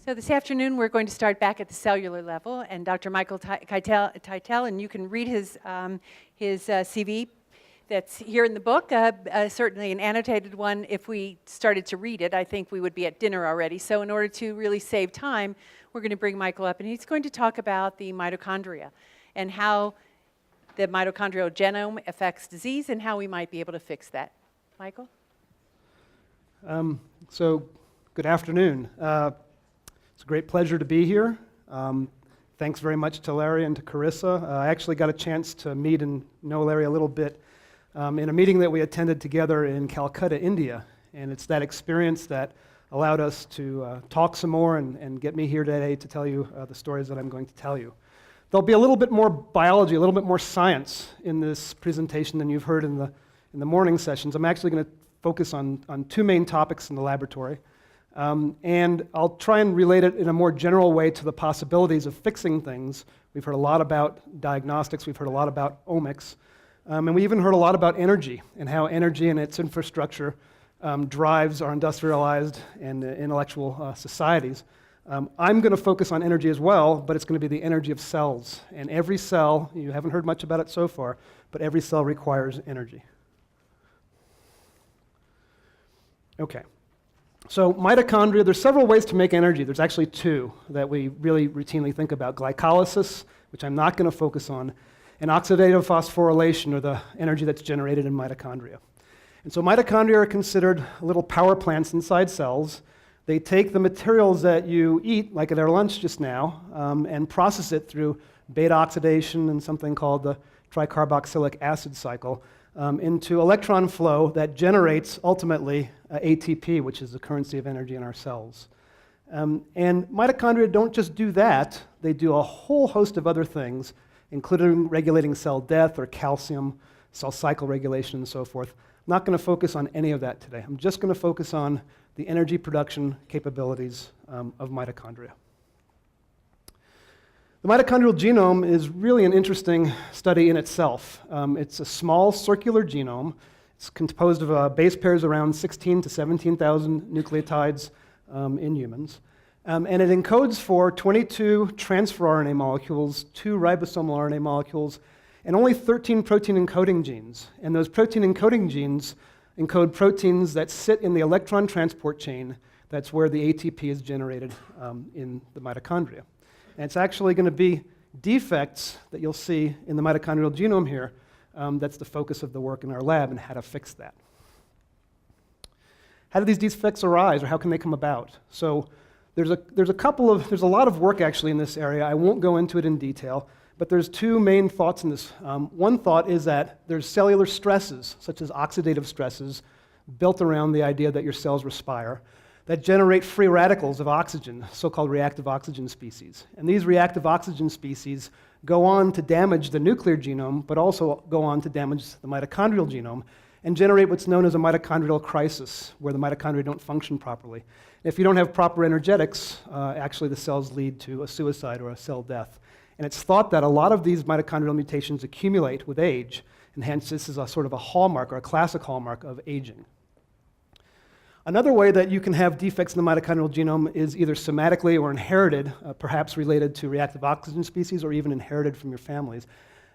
So this afternoon we're going to start back at the cellular level, and Dr. Michael Teitell, and you can read his CV that's here in the book, certainly an annotated one. If we started to read it, I think we would be at dinner already. So in order to really save time, we're going to bring Michael up, and he's going to talk about the mitochondria and how the mitochondrial genome affects disease and how we might be able to fix that. Michael? So good afternoon. It's a great pleasure to be here. Thanks very much to Larry and to Carissa. I actually got a chance to meet and know Larry a little bit in a meeting that we attended together in Calcutta, India. And it's that experience that allowed us to talk some more and get me here today to tell you the stories that I'm going to tell you. There'll be a little bit more biology, a little bit more science in this presentation than you've heard in the morning sessions. I'm actually going to focus on two main topics in the laboratory. And I'll try and relate it in a more general way to the possibilities of fixing things. We've heard a lot about diagnostics, we've heard a lot about omics, and we even heard a lot about energy and how energy and its infrastructure drives our industrialized and intellectual societies. I'm going to focus on energy as well, but it's going to be the energy of cells. And every cell, you haven't heard much about it so far, but every cell requires energy. Okay. So mitochondria, there's several ways to make energy. There's actually two that we really routinely think about. Glycolysis, which I'm not going to focus on, and oxidative phosphorylation, or the energy that's generated in mitochondria. And so mitochondria are considered little power plants inside cells. They take the materials that you eat, like at our lunch just now, and process it through beta oxidation and something called the tricarboxylic acid cycle, into electron flow that generates, ultimately, ATP, which is the currency of energy in our cells. And mitochondria don't just do that, they do a whole host of other things, including regulating cell death or calcium, cell cycle regulation, and so forth. I'm not going to focus on any of that today. I'm just going to focus on the energy production capabilities of mitochondria. The mitochondrial genome is really an interesting study in itself. It's a small circular genome. It's composed of base pairs around 16 to 17,000 nucleotides in humans. And it encodes for 22 transfer RNA molecules, 2 ribosomal RNA molecules, and only 13 protein encoding genes. And those protein encoding genes encode proteins that sit in the electron transport chain. That's where the ATP is generated in the mitochondria. And it's actually going to be defects that you'll see in the mitochondrial genome here. That's the focus of the work in our lab and how to fix that. How do these defects arise, or how can they come about? So there's a lot of work actually in this area. I won't go into it in detail, but there's two main thoughts in this. One thought is that there's cellular stresses, such as oxidative stresses, built around the idea that your cells respire, that generate free radicals of oxygen, so-called reactive oxygen species. And these reactive oxygen species go on to damage the nuclear genome, but also go on to damage the mitochondrial genome and generate what's known as a mitochondrial crisis, where the mitochondria don't function properly. If you don't have proper energetics, actually the cells lead to a suicide or a cell death. And it's thought that a lot of these mitochondrial mutations accumulate with age, and hence this is a sort of a hallmark, or a classic hallmark, of aging. Another way that you can have defects in the mitochondrial genome is either somatically or inherited, perhaps related to reactive oxygen species or even inherited from your families.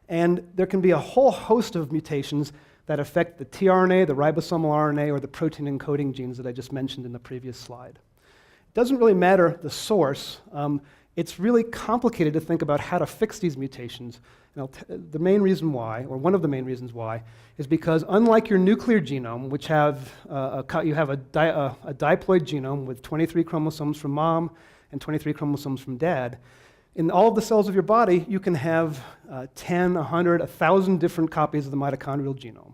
And there can be a whole host of mutations that affect the tRNA, the ribosomal RNA, or the protein encoding genes that I just mentioned in the previous slide. It doesn't really matter the source. It's really complicated to think about how to fix these mutations. The main reason why, or one of the main reasons why, is because unlike your nuclear genome, which you have a diploid genome with 23 chromosomes from mom and 23 chromosomes from dad, in all of the cells of your body, you can have 10, 100, 1,000 different copies of the mitochondrial genome.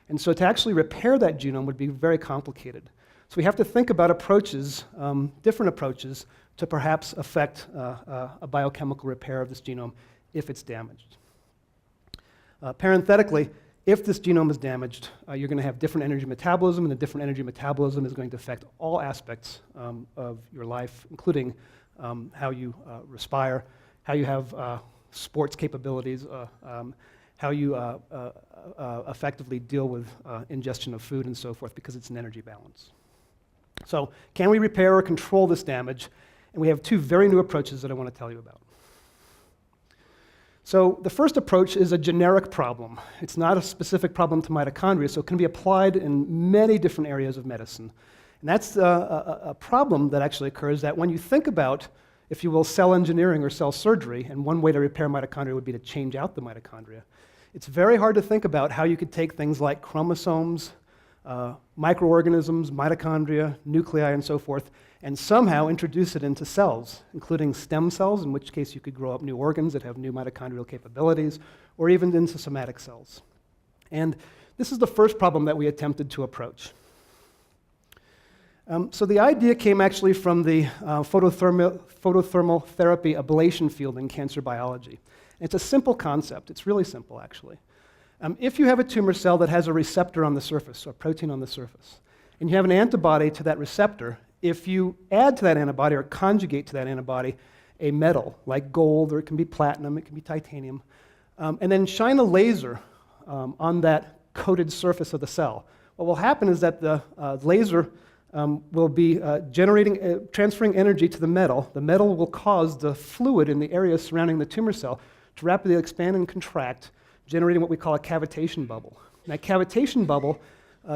And so to actually repair that genome would be very complicated. So we have to think about approaches, different approaches, to perhaps affect a biochemical repair of this genome if it's damaged. Parenthetically, if this genome is damaged, you're going to have different energy metabolism, and the different energy metabolism is going to affect all aspects of your life, including how you respire, how you have sports capabilities, how you effectively deal with ingestion of food and so forth, because it's an energy balance. So can we repair or control this damage? And we have two very new approaches that I want to tell you about. So the first approach is a generic problem. It's not a specific problem to mitochondria, so it can be applied in many different areas of medicine. And that's a problem that actually occurs that when you think about, if you will, cell engineering or cell surgery, and one way to repair mitochondria would be to change out the mitochondria, it's very hard to think about how you could take things like chromosomes, microorganisms, mitochondria, nuclei, and so forth, and somehow introduce it into cells, including stem cells, in which case you could grow up new organs that have new mitochondrial capabilities, or even into somatic cells. And this is the first problem that we attempted to approach. So the idea came actually from the photothermal therapy ablation field in cancer biology. It's a simple concept. It's really simple, actually. If you have a tumor cell that has a receptor on the surface, or protein on the surface, and you have an antibody to that receptor, if you add to that antibody or conjugate to that antibody a metal, like gold, or it can be platinum, it can be titanium, and then shine a laser on that coated surface of the cell, what will happen is that the laser will be transferring energy to the metal. The metal will cause the fluid in the area surrounding the tumor cell to rapidly expand and contract, generating what we call a cavitation bubble. And that cavitation bubble,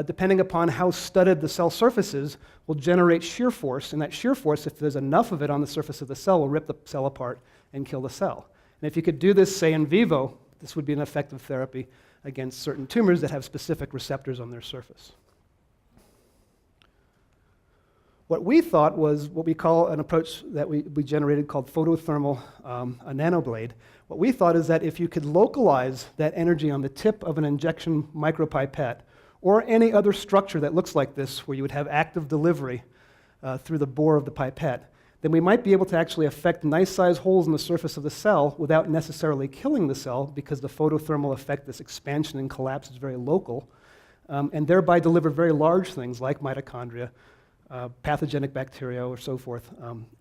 depending upon how studded the cell surface is, will generate shear force, and that shear force, if there's enough of it on the surface of the cell, will rip the cell apart and kill the cell. And if you could do this, say, in vivo, this would be an effective therapy against certain tumors that have specific receptors on their surface. What we thought was what we call an approach that we generated called photothermal nanoblade. What we thought is that if you could localize that energy on the tip of an injection micropipette or any other structure that looks like this, where you would have active delivery through the bore of the pipette, then we might be able to actually affect nice-sized holes in the surface of the cell without necessarily killing the cell, because the photothermal effect, this expansion and collapse, is very local, and thereby deliver very large things like mitochondria, pathogenic bacteria, or so forth,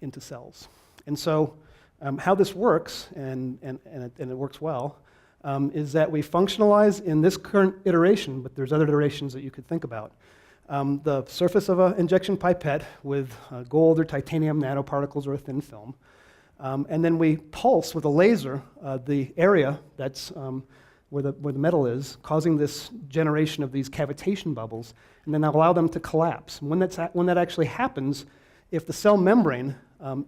into cells. And so how this works, and it works well, is that we functionalize in this current iteration, but there's other iterations that you could think about. The surface of an injection pipette with gold or titanium nanoparticles or a thin film. And then we pulse with a laser the area that's where the metal is, causing this generation of these cavitation bubbles, and then allow them to collapse. And when that actually happens, if the cell membrane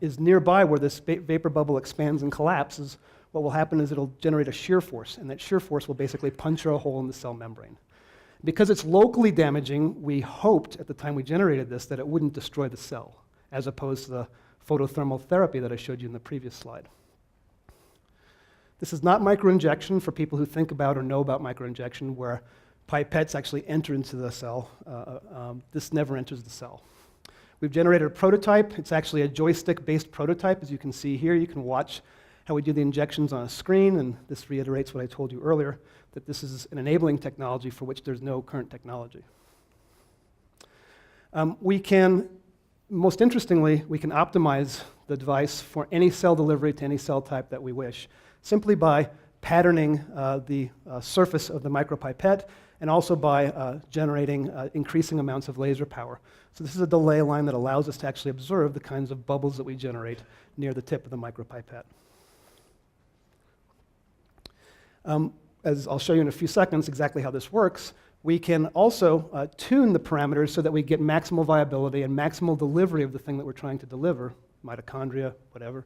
is nearby where this vapor bubble expands and collapses, what will happen is it'll generate a shear force, and that shear force will basically puncture a hole in the cell membrane. Because it's locally damaging, we hoped at the time we generated this that it wouldn't destroy the cell, as opposed to the photothermal therapy that I showed you in the previous slide. This is not microinjection for people who think about or know about microinjection, where pipettes actually enter into the cell. This never enters the cell. We've generated a prototype. It's actually a joystick-based prototype. As you can see here, you can watch how we do the injections on a screen, and this reiterates what I told you earlier, that this is an enabling technology for which there's no current technology. Most interestingly, we can optimize the device for any cell delivery to any cell type that we wish, simply by patterning the surface of the micropipette, and also by generating increasing amounts of laser power. So this is a delay line that allows us to actually observe the kinds of bubbles that we generate near the tip of the micropipette. As I'll show you in a few seconds exactly how this works, we can also tune the parameters so that we get maximal viability and maximal delivery of the thing that we're trying to deliver, mitochondria, whatever,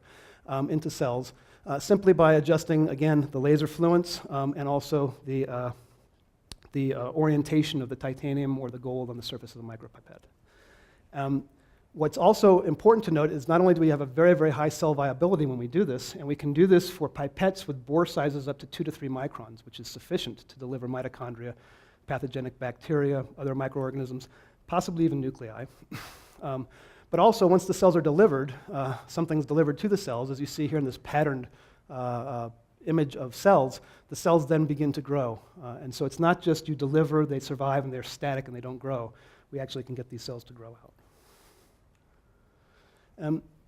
into cells, simply by adjusting, again, the laser fluence and also the orientation of the titanium or the gold on the surface of the micropipette. What's also important to note is not only do we have a very, very high cell viability when we do this, and we can do this for pipettes with bore sizes up to 2 to 3 microns, which is sufficient to deliver mitochondria, pathogenic bacteria, other microorganisms, possibly even nuclei. But also, once the cells are delivered, something's delivered to the cells, as you see here in this patterned image of cells, the cells then begin to grow. And so it's not just you deliver, they survive, and they're static and they don't grow. We actually can get these cells to grow out.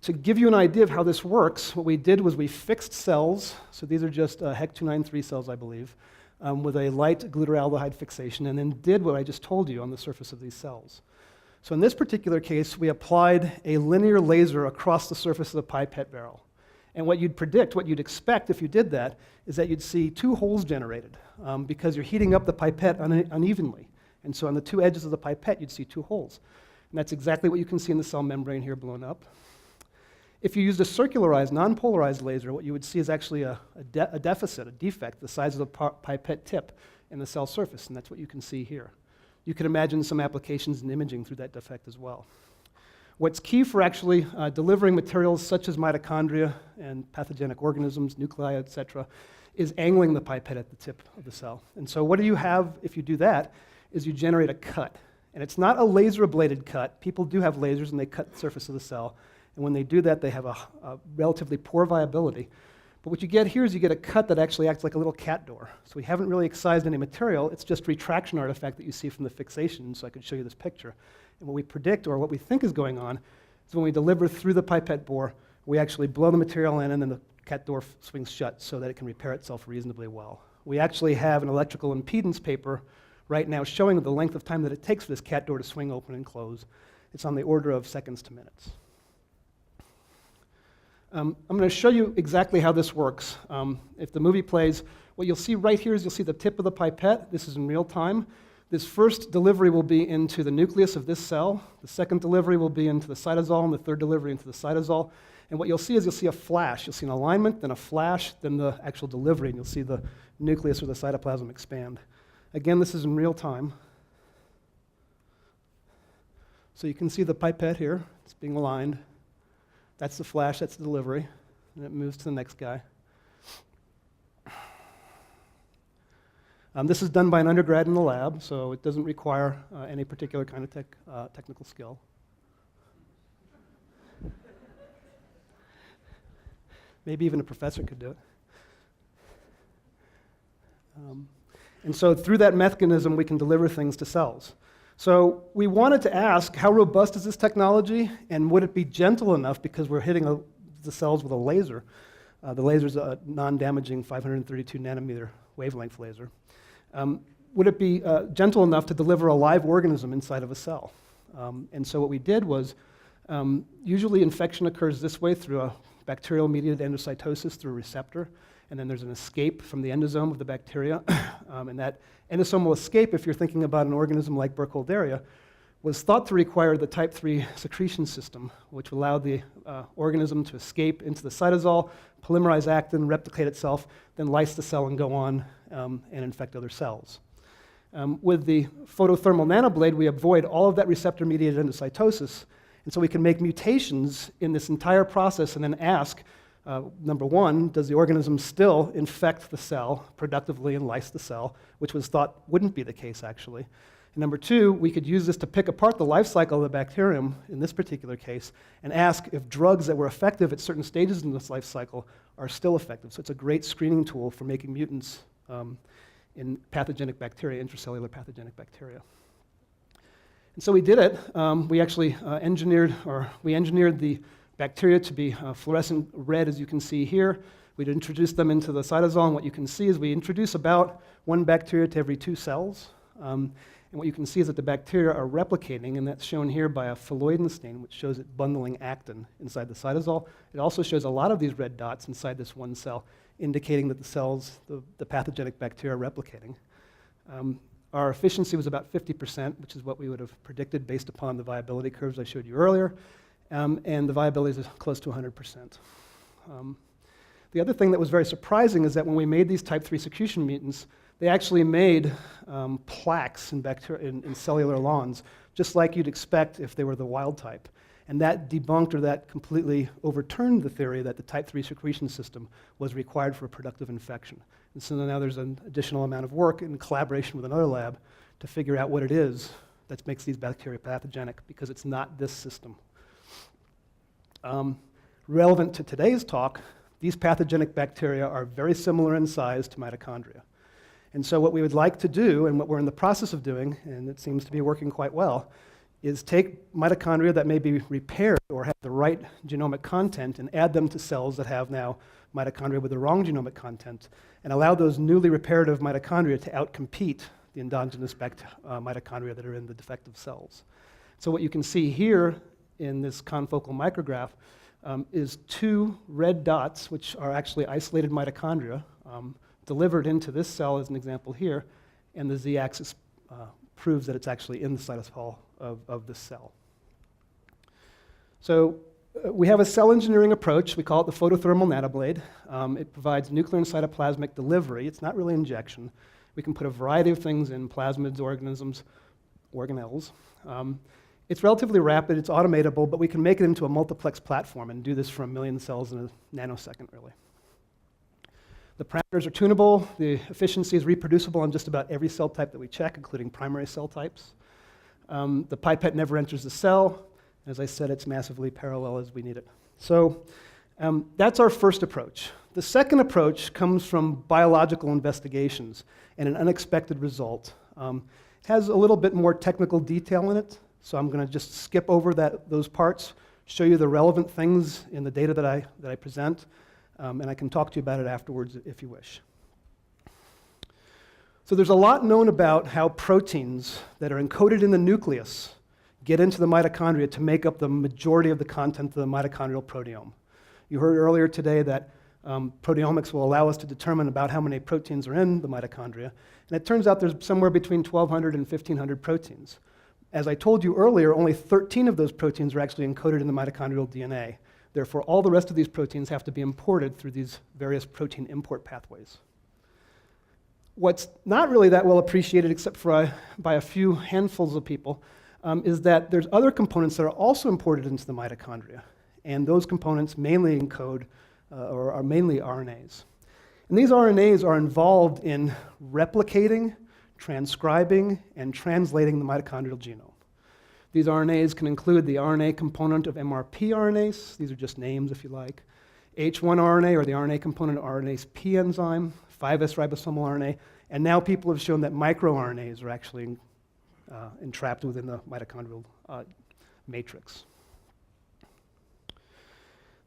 To give you an idea of how this works, what we did was we fixed cells, so these are just HEC293 cells, I believe, with a light glutaraldehyde fixation, and then did what I just told you on the surface of these cells. So in this particular case, we applied a linear laser across the surface of the pipette barrel. And what you'd predict, what you'd expect if you did that, is that you'd see two holes generated because you're heating up the pipette unevenly. And so on the two edges of the pipette, you'd see two holes. And that's exactly what you can see in the cell membrane here blown up. If you used a circularized, non-polarized laser, what you would see is actually a deficit, a defect, the size of the pipette tip in the cell surface, and that's what you can see here. You can imagine some applications in imaging through that defect as well. What's key for actually delivering materials such as mitochondria and pathogenic organisms, nuclei, et cetera, is angling the pipette at the tip of the cell. And so what do you have if you do that is you generate a cut. And it's not a laser-ablated cut. People do have lasers and they cut the surface of the cell. And when they do that, they have a relatively poor viability. But what you get here is you get a cut that actually acts like a little cat door. So we haven't really excised any material. It's just retraction artifact that you see from the fixation. So I could show you this picture. And what we predict, or what we think is going on, is when we deliver through the pipette bore, we actually blow the material in and then the cat door swings shut so that it can repair itself reasonably well. We actually have an electrical impedance paper right now showing the length of time that it takes for this cat door to swing open and close. It's on the order of seconds to minutes. I'm going to show you exactly how this works. If the movie plays, what you'll see right here is you'll see the tip of the pipette. This is in real time. This first delivery will be into the nucleus of this cell. The second delivery will be into the cytosol, and the third delivery into the cytosol. And what you'll see is you'll see a flash. You'll see an alignment, then a flash, then the actual delivery, and you'll see the nucleus or the cytoplasm expand. Again, this is in real time. So you can see the pipette here. It's being aligned. That's the flash, that's the delivery. And it moves to the next guy. This is done by an undergrad in the lab, so it doesn't require any particular kind of technical skill. Maybe even a professor could do it. And so through that mechanism, we can deliver things to cells. So we wanted to ask, how robust is this technology, and would it be gentle enough, because we're hitting the cells with a laser. The laser is a non-damaging 532 nanometer wavelength laser. Would it be gentle enough to deliver a live organism inside of a cell? And so what we did was, usually infection occurs this way through a bacterial-mediated endocytosis through a receptor, and then there's an escape from the endosome of the bacteria. And that endosomal escape, if you're thinking about an organism like Burkholderia, was thought to require the type 3 secretion system, which allowed the organism to escape into the cytosol, polymerize actin, replicate itself, then lyse the cell and go on and infect other cells. With the photothermal nanoblade, we avoid all of that receptor-mediated endocytosis, and so we can make mutations in this entire process and then ask, number one, does the organism still infect the cell productively and lyse the cell, which was thought wouldn't be the case, actually. And number two, we could use this to pick apart the life cycle of the bacterium, in this particular case, and ask if drugs that were effective at certain stages in this life cycle are still effective. So it's a great screening tool for making mutants in pathogenic bacteria, intracellular pathogenic bacteria. And so we did it. We actually engineered the bacteria to be fluorescent red, as you can see here. We'd introduce them into the cytosol, and what you can see is we introduce about one bacteria to every 2 cells. And what you can see is that the bacteria are replicating, and that's shown here by a phalloidin stain, which shows it bundling actin inside the cytosol. It also shows a lot of these red dots inside this one cell, indicating that the cells, the pathogenic bacteria, are replicating. Our efficiency was about 50%, which is what we would have predicted based upon the viability curves I showed you earlier. And the viability is close to 100%. The other thing that was very surprising is that when we made these type 3 secretion mutants, they actually made plaques in cellular lawns, just like you'd expect if they were the wild type. And that debunked, or that completely overturned the theory that the type 3 secretion system was required for a productive infection. And so now there's an additional amount of work in collaboration with another lab to figure out what it is that makes these bacteria pathogenic, because it's not this system. Relevant to today's talk, these pathogenic bacteria are very similar in size to mitochondria. And so what we would like to do, and what we're in the process of doing, and it seems to be working quite well, is take mitochondria that may be repaired or have the right genomic content and add them to cells that have now mitochondria with the wrong genomic content, and allow those newly reparative mitochondria to outcompete the endogenous mitochondria that are in the defective cells. So what you can see here in this confocal micrograph is 2 red dots, which are actually isolated mitochondria, delivered into this cell as an example here, and the z-axis proves that it's actually in the cytosol of this cell. So we have a cell engineering approach. We call it the photothermal nanoblade. It provides nuclear and cytoplasmic delivery. It's not really injection. We can put a variety of things in, plasmids, organisms, organelles. It's relatively rapid, it's automatable, but we can make it into a multiplex platform and do this for 1 million cells in a nanosecond, really. The parameters are tunable, the efficiency is reproducible on just about every cell type that we check, including primary cell types. The pipette never enters the cell. As I said, it's massively parallel as we need it. So that's our first approach. The second approach comes from biological investigations and an unexpected result. It has a little bit more technical detail in it, so I'm going to just skip over those parts, show you the relevant things in the data that I present, and I can talk to you about it afterwards if you wish. So there's a lot known about how proteins that are encoded in the nucleus get into the mitochondria to make up the majority of the content of the mitochondrial proteome. You heard earlier today that proteomics will allow us to determine about how many proteins are in the mitochondria, and it turns out there's somewhere between 1,200 and 1,500 proteins. As I told you earlier, only 13 of those proteins are actually encoded in the mitochondrial DNA. Therefore, all the rest of these proteins have to be imported through these various protein import pathways. What's not really that well appreciated, except for by a few handfuls of people, is that there's other components that are also imported into the mitochondria, and those components mainly encode or are mainly RNAs. And these RNAs are involved in replicating, transcribing, and translating the mitochondrial genome. These RNAs can include the RNA component of MRP RNase, these are just names if you like, H1 RNA or the RNA component of RNase P enzyme, 5S ribosomal RNA, and now people have shown that microRNAs are actually entrapped within the mitochondrial matrix.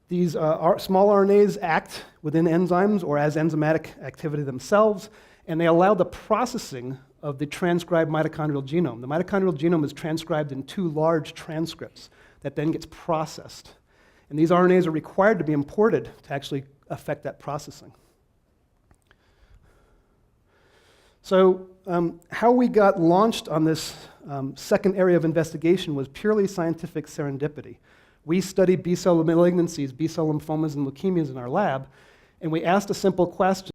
These small RNAs act within enzymes or as enzymatic activity themselves, and they allow the processing of the transcribed mitochondrial genome. The mitochondrial genome is transcribed in 2 large transcripts that then gets processed. And these RNAs are required to be imported to actually affect that processing. So how we got launched on this second area of investigation was purely scientific serendipity. We study B-cell malignancies, B-cell lymphomas, and leukemias in our lab, and we asked a simple question.